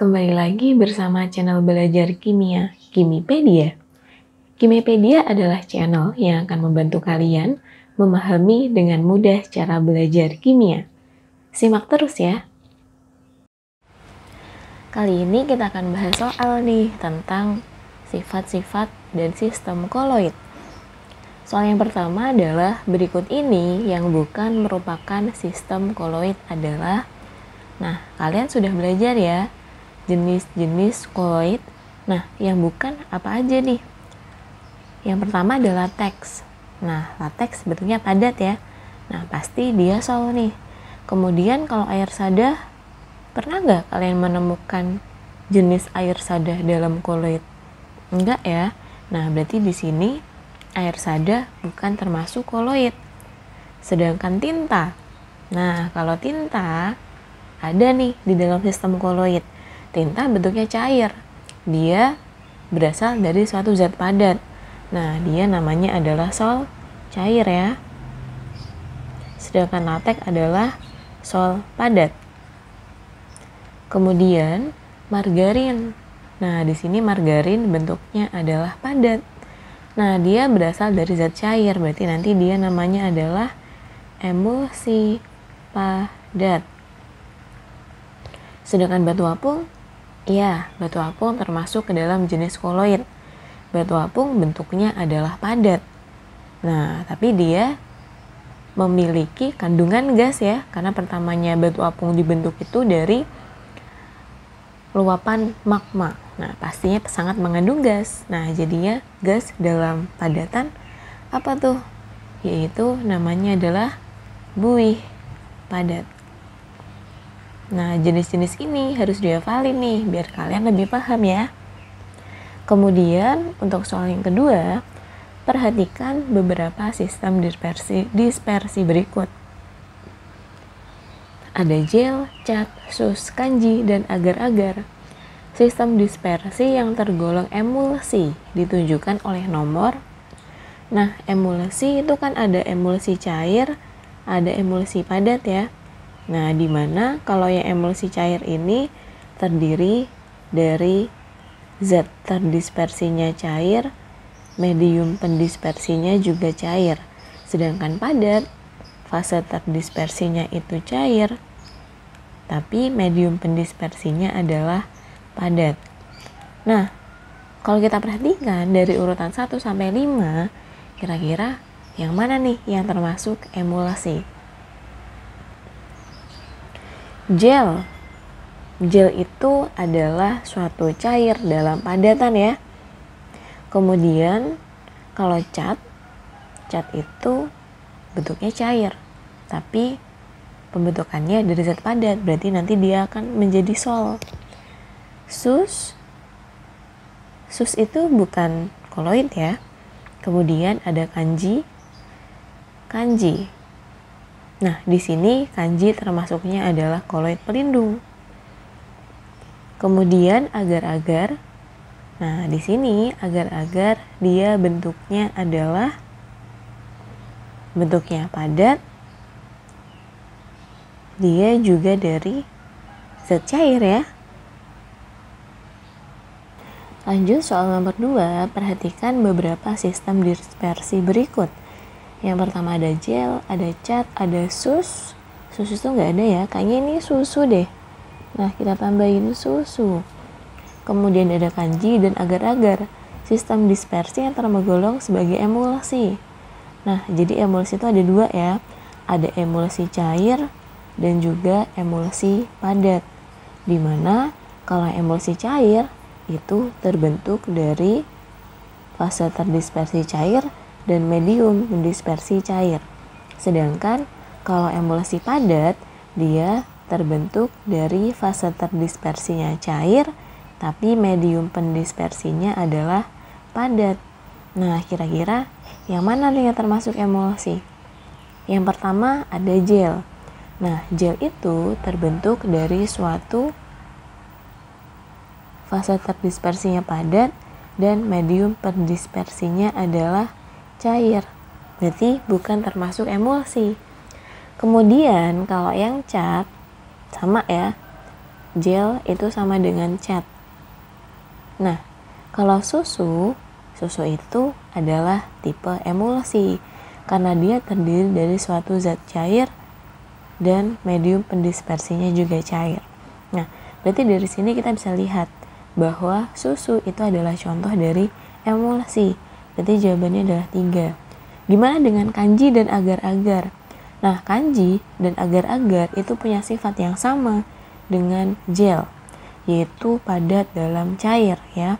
Kembali lagi bersama channel belajar kimia, Kimipedia. Kimipedia adalah channel yang akan membantu kalian memahami dengan mudah cara belajar kimia. Simak terus ya. Kali ini kita akan bahas soal nih tentang sifat-sifat dan sistem koloid. Soal yang pertama adalah berikut ini yang bukan merupakan sistem koloid adalah. Nah, kalian sudah belajar ya jenis-jenis koloid. Nah, yang bukan apa aja nih? Yang pertama adalah lateks. Nah, lateks bentuknya padat ya. Nah, pasti dia sol nih. Kemudian kalau air sadah, pernah nggak kalian menemukan jenis air sadah dalam koloid? Enggak ya. Nah, berarti di sini air sadah bukan termasuk koloid. Sedangkan tinta. Nah, kalau tinta ada nih di dalam sistem koloid. Tinta bentuknya cair. Dia berasal dari suatu zat padat. Nah, dia namanya adalah sol cair ya. Sedangkan lateks adalah sol padat. Kemudian margarin. Nah, di sini margarin bentuknya adalah padat. Nah, dia berasal dari zat cair. Berarti nanti dia namanya adalah emulsi padat. Sedangkan batu apung, ya, batu apung termasuk ke dalam jenis koloid. Batu apung bentuknya adalah padat. Nah, tapi dia memiliki kandungan gas ya, karena pertamanya batu apung dibentuk itu dari luapan magma. Nah, pastinya sangat mengandung gas. Nah, jadinya gas dalam padatan apa tuh? Yaitu namanya adalah buih padat. Nah, jenis-jenis ini harus dihafalin nih, biar kalian lebih paham ya. Kemudian, untuk soal yang kedua, perhatikan beberapa sistem dispersi berikut. Ada gel, cat, sus, kanji, dan agar-agar. Sistem dispersi yang tergolong emulsi ditunjukkan oleh nomor. Nah, emulsi itu kan ada emulsi cair, ada emulsi padat ya. Nah, dimana kalau yang emulsi cair ini terdiri dari zat terdispersinya cair, medium pendispersinya juga cair. Sedangkan padat, fase terdispersinya itu cair, tapi medium pendispersinya adalah padat. Nah, kalau kita perhatikan dari urutan 1 sampai 5, kira-kira yang mana nih yang termasuk emulsi? Gel. Gel itu adalah suatu cair dalam padatan ya. Kemudian kalau cat itu bentuknya cair, tapi pembentukannya dari zat padat, berarti nanti dia akan menjadi sol. Sus itu bukan koloid ya. Kemudian ada kanji. Nah, di sini kanji termasuknya adalah koloid pelindung. Kemudian agar-agar. Nah, di sini agar-agar dia bentuknya padat. Dia juga dari zat cair ya. Lanjut soal nomor 2, perhatikan beberapa sistem dispersi berikut. Yang pertama ada gel, ada cat, ada sus. Sus itu nggak ada ya, kayaknya ini susu deh. Nah, kita tambahin susu. Kemudian ada kanji dan agar-agar. Sistem dispersi yang tergolong sebagai emulsi. Nah, jadi emulsi itu ada 2 ya. Ada emulsi cair dan juga emulsi padat. Dimana kalau emulsi cair itu terbentuk dari fase terdispersi cair dan medium mendispersi cair. Sedangkan kalau emulsi padat, dia terbentuk dari fase terdispersinya cair, tapi medium pendispersinya adalah padat. Nah, kira-kira yang mana nih yang termasuk emulsi? Yang pertama ada gel. Nah, gel itu terbentuk dari suatu fase terdispersinya padat dan medium pendispersinya adalah cair, berarti bukan termasuk emulsi. Kemudian kalau yang cat sama ya, gel itu sama dengan cat. Nah, kalau susu itu adalah tipe emulsi karena dia terdiri dari suatu zat cair dan medium pendispersinya juga cair. Nah, berarti dari sini kita bisa lihat bahwa susu itu adalah contoh dari emulsi. Berarti jawabannya adalah 3. Gimana dengan kanji dan agar-agar? Nah, kanji dan agar-agar itu punya sifat yang sama dengan gel, yaitu padat dalam cair ya.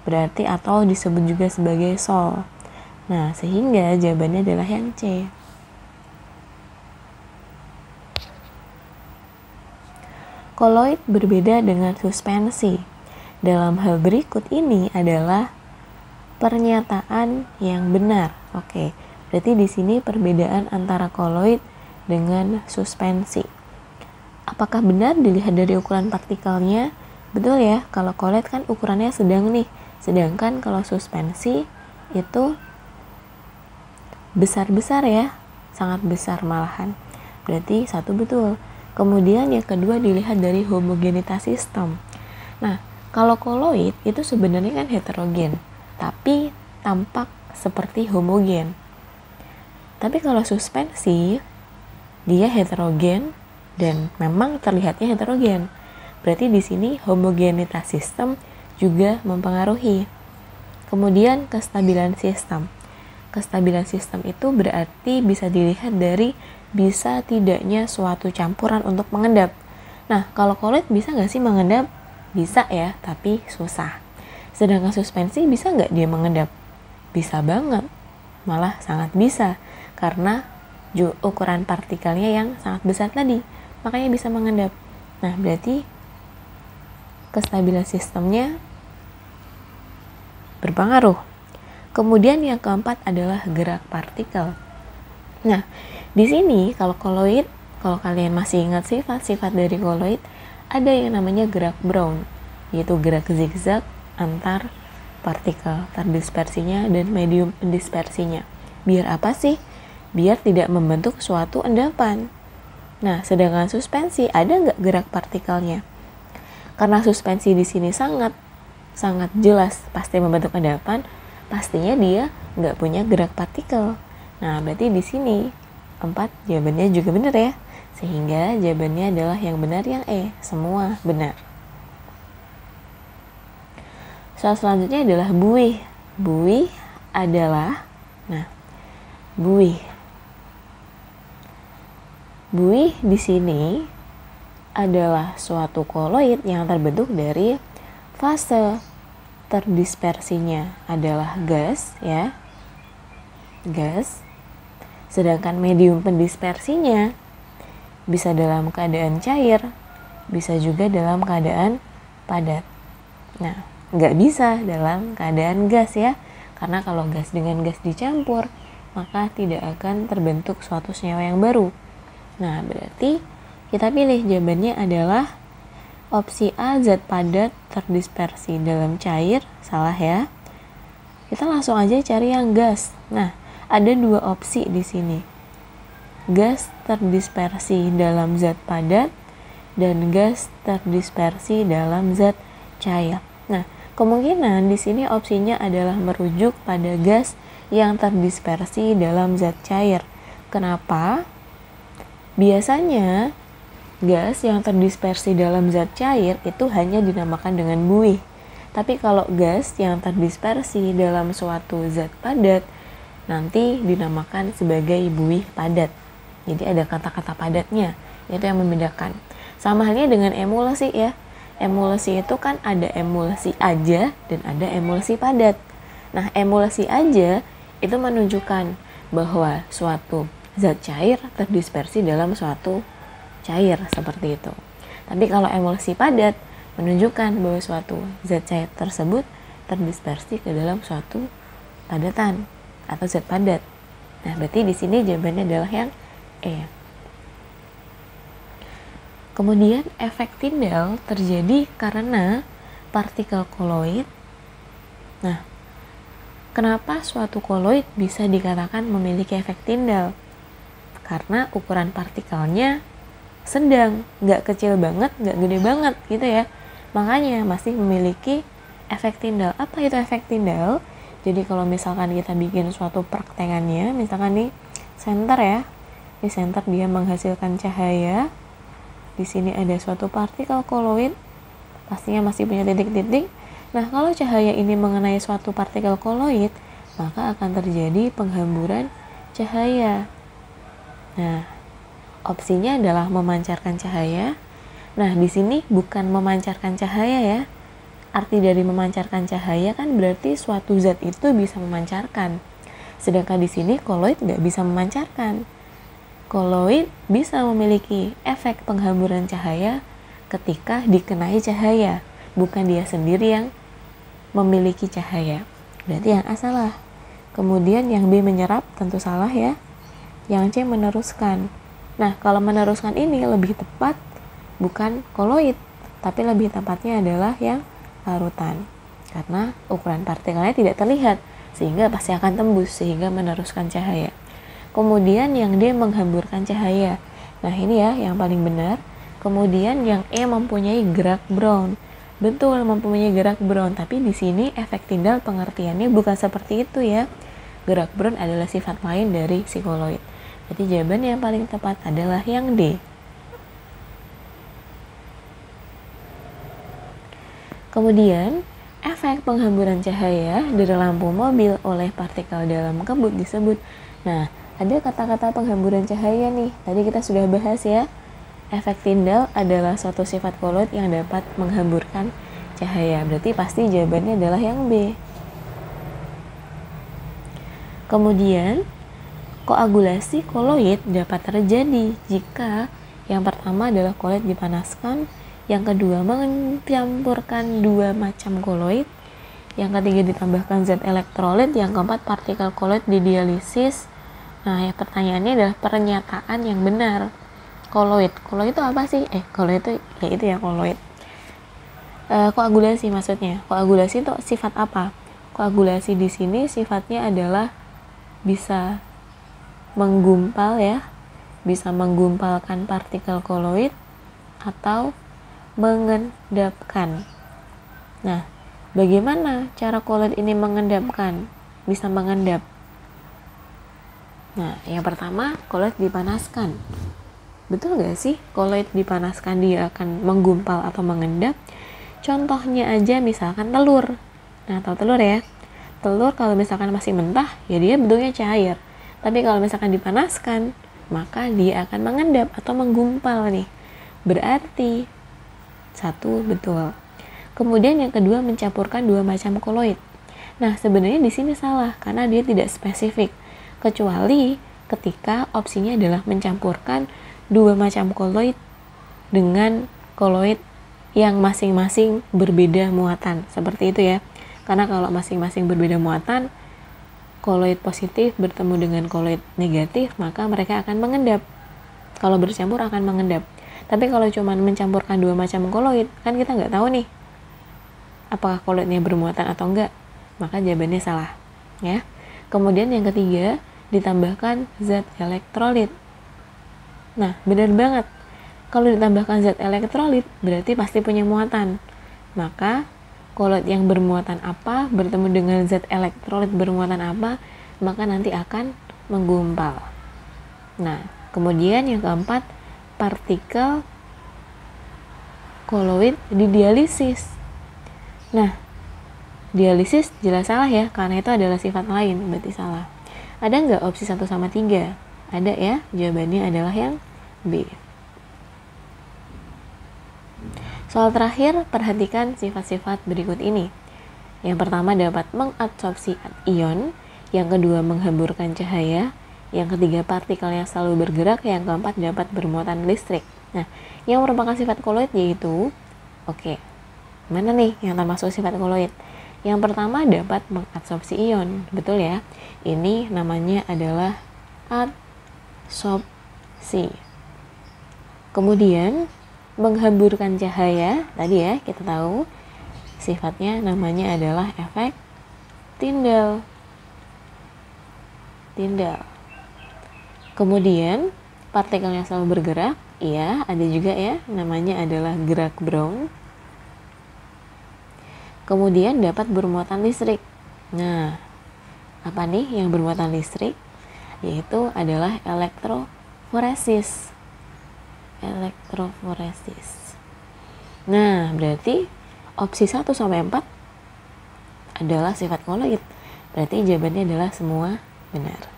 Berarti atau disebut juga sebagai sol. Nah, sehingga jawabannya adalah yang C. Koloid berbeda dengan suspensi. Dalam hal berikut ini adalah pernyataan yang benar. Oke. Berarti di sini perbedaan antara koloid dengan suspensi. Apakah benar dilihat dari ukuran partikelnya? Betul ya, kalau koloid kan ukurannya sedang nih. Sedangkan kalau suspensi itu besar-besar ya, sangat besar malahan. Berarti 1 betul. Kemudian yang kedua dilihat dari homogenitas sistem. Nah, kalau koloid itu sebenarnya kan heterogen, tapi tampak seperti homogen. Tapi kalau suspensi, dia heterogen dan memang terlihatnya heterogen. Berarti di sini homogenitas sistem juga mempengaruhi. Kemudian kestabilan sistem. Kestabilan sistem itu berarti bisa dilihat dari bisa tidaknya suatu campuran untuk mengendap. Nah, kalau koloid bisa nggak sih mengendap? Bisa ya, tapi susah. Sedangkan suspensi bisa nggak dia mengendap? Bisa banget, malah sangat bisa. Karena ukuran partikelnya yang sangat besar tadi, makanya bisa mengendap. Nah, berarti kestabilan sistemnya berpengaruh. Kemudian yang keempat adalah gerak partikel. Nah, di sini kalau koloid, kalau kalian masih ingat sifat-sifat dari koloid, ada yang namanya gerak Brown, yaitu gerak zigzag antar partikel terdispersinya dan medium pendispersinya. Biar apa sih? Biar tidak membentuk suatu endapan. Nah, sedangkan suspensi ada nggak gerak partikelnya? Karena suspensi di sini sangat jelas pasti membentuk endapan, pastinya dia nggak punya gerak partikel. Nah, berarti di sini 4 jawabannya juga benar ya. Sehingga jawabannya adalah yang benar yang E, semua benar. Soal selanjutnya adalah buih. Buih adalah, buih di sini adalah suatu koloid yang terbentuk dari fase terdispersinya adalah gas ya. Gas. Sedangkan medium pendispersinya bisa dalam keadaan cair, bisa juga dalam keadaan padat. Nah, nggak bisa dalam keadaan gas ya. Karena kalau gas dengan gas dicampur, maka tidak akan terbentuk suatu senyawa yang baru. Nah, berarti kita pilih jawabannya adalah opsi A, zat padat terdispersi dalam cair. Salah ya. Kita langsung aja cari yang gas. Nah, ada 2 opsi di sini. Gas terdispersi dalam zat padat dan gas terdispersi dalam zat cair. Nah, kemungkinan di sini opsinya adalah merujuk pada gas yang terdispersi dalam zat cair. Kenapa? Biasanya gas yang terdispersi dalam zat cair itu hanya dinamakan dengan buih. Tapi kalau gas yang terdispersi dalam suatu zat padat nanti dinamakan sebagai buih padat. Jadi ada kata-kata padatnya, itu yang membedakan. Sama halnya dengan emulsi ya. Emulsi itu kan ada emulsi aja dan ada emulsi padat. Nah, emulsi aja itu menunjukkan bahwa suatu zat cair terdispersi dalam suatu cair seperti itu. Tapi kalau emulsi padat menunjukkan bahwa suatu zat cair tersebut terdispersi ke dalam suatu padatan atau zat padat. Nah, berarti di sini jawabannya adalah yang E. Kemudian efek Tyndall terjadi karena partikel koloid. Nah, kenapa suatu koloid bisa dikatakan memiliki efek Tyndall? Karena ukuran partikelnya sedang, nggak kecil banget, nggak gede banget gitu ya. Makanya masih memiliki efek Tyndall. Apa itu efek Tyndall? Jadi kalau misalkan kita bikin suatu praktekannya, misalkan nih senter ya, di senter dia menghasilkan cahaya, di sini ada suatu partikel koloid, pastinya masih punya titik-titik. Nah, kalau cahaya ini mengenai suatu partikel koloid, maka akan terjadi penghamburan cahaya. Nah, opsinya adalah memancarkan cahaya. Nah, di sini bukan memancarkan cahaya ya. Arti dari memancarkan cahaya kan berarti suatu zat itu bisa memancarkan. Sedangkan di sini koloid nggak bisa memancarkan. Koloid bisa memiliki efek penghamburan cahaya ketika dikenai cahaya, bukan dia sendiri yang memiliki cahaya. Berarti yang A salah. Kemudian yang B menyerap, tentu salah ya. Yang C meneruskan. Nah, kalau meneruskan ini lebih tepat bukan koloid, tapi lebih tepatnya adalah yang larutan. Karena ukuran partikelnya tidak terlihat, sehingga pasti akan tembus, sehingga meneruskan cahaya. Kemudian yang D menghamburkan cahaya. Nah, ini ya yang paling benar. Kemudian yang E mempunyai gerak Brown. Betul, mempunyai gerak Brown, tapi di sini efek Tyndall pengertiannya bukan seperti itu ya. Gerak Brown adalah sifat lain dari si koloid. Jadi jawaban yang paling tepat adalah yang D. Kemudian, efek penghamburan cahaya dari lampu mobil oleh partikel dalam kebut disebut. Nah, ada kata-kata penghamburan cahaya nih. Tadi kita sudah bahas ya. Efek Tyndall adalah suatu sifat koloid yang dapat menghamburkan cahaya. Berarti pasti jawabannya adalah yang B. Kemudian, koagulasi koloid dapat terjadi jika yang pertama adalah koloid dipanaskan, yang kedua mencampurkan dua macam koloid, yang ketiga ditambahkan zat elektrolit, yang keempat partikel koloid didialisis. Nah, yang pertanyaannya adalah pernyataan yang benar. Koloid itu apa sih? Koloid itu ya itu ya koloid. Koagulasi maksudnya. Koagulasi itu sifat apa? Koagulasi di sini sifatnya adalah bisa menggumpal ya, bisa menggumpalkan partikel koloid atau mengendapkan. Nah, bagaimana cara koloid ini mengendapkan? Bisa mengendap. Nah, yang pertama koloid dipanaskan. Betul gak sih koloid dipanaskan dia akan menggumpal atau mengendap? Contohnya aja misalkan telur. Nah, tahu telur ya? Telur kalau misalkan masih mentah, ya dia bentuknya cair. Tapi kalau misalkan dipanaskan, maka dia akan mengendap atau menggumpal nih. Berarti satu betul. Kemudian yang kedua mencampurkan dua macam koloid. Nah, sebenarnya di sini salah karena dia tidak spesifik. Kecuali ketika opsinya adalah mencampurkan dua macam koloid dengan koloid yang masing-masing berbeda muatan. Seperti itu ya. Karena kalau masing-masing berbeda muatan, koloid positif bertemu dengan koloid negatif, maka mereka akan mengendap. Kalau bercampur akan mengendap. Tapi kalau cuma mencampurkan dua macam koloid, kan kita nggak tahu nih apakah koloidnya bermuatan atau enggak. Maka jawabannya salah. Ya. Kemudian yang ketiga, ditambahkan zat elektrolit. Nah, benar banget. Kalau ditambahkan zat elektrolit, berarti pasti punya muatan. Maka, koloid yang bermuatan apa bertemu dengan zat elektrolit bermuatan apa, maka nanti akan menggumpal. Nah, kemudian yang keempat, partikel koloid didialisis. Nah, dialisis jelas salah ya, karena itu adalah sifat lain, berarti salah. Ada nggak opsi 1 sama 3? Ada ya, jawabannya adalah yang B. Soal terakhir, perhatikan sifat-sifat berikut ini. Yang pertama dapat mengabsorpsi ion, yang kedua menghamburkan cahaya, yang ketiga partikel yang selalu bergerak, yang keempat dapat bermuatan listrik. Nah, yang merupakan sifat koloid yaitu, mana nih yang termasuk sifat koloid? Yang pertama dapat mengabsorpsi ion, betul ya? Ini namanya adalah absorpsi. Kemudian menghamburkan cahaya, tadi ya kita tahu sifatnya namanya adalah efek Tyndall. Kemudian partikel yang selalu bergerak Iya, ada juga ya, namanya adalah gerak Brown. Kemudian dapat bermuatan listrik. Nah, apa nih yang bermuatan listrik? Yaitu adalah elektroforesis. Elektroforesis. Nah, berarti opsi 1 sampai 4 adalah sifat koloid. Berarti jawabannya adalah semua benar.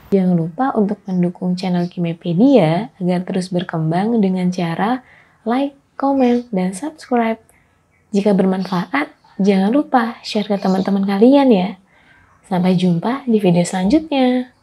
Jangan lupa untuk mendukung channel Kimepedia agar terus berkembang dengan cara like, komen, dan subscribe. Jika bermanfaat, jangan lupa share ke teman-teman kalian ya. Sampai jumpa di video selanjutnya.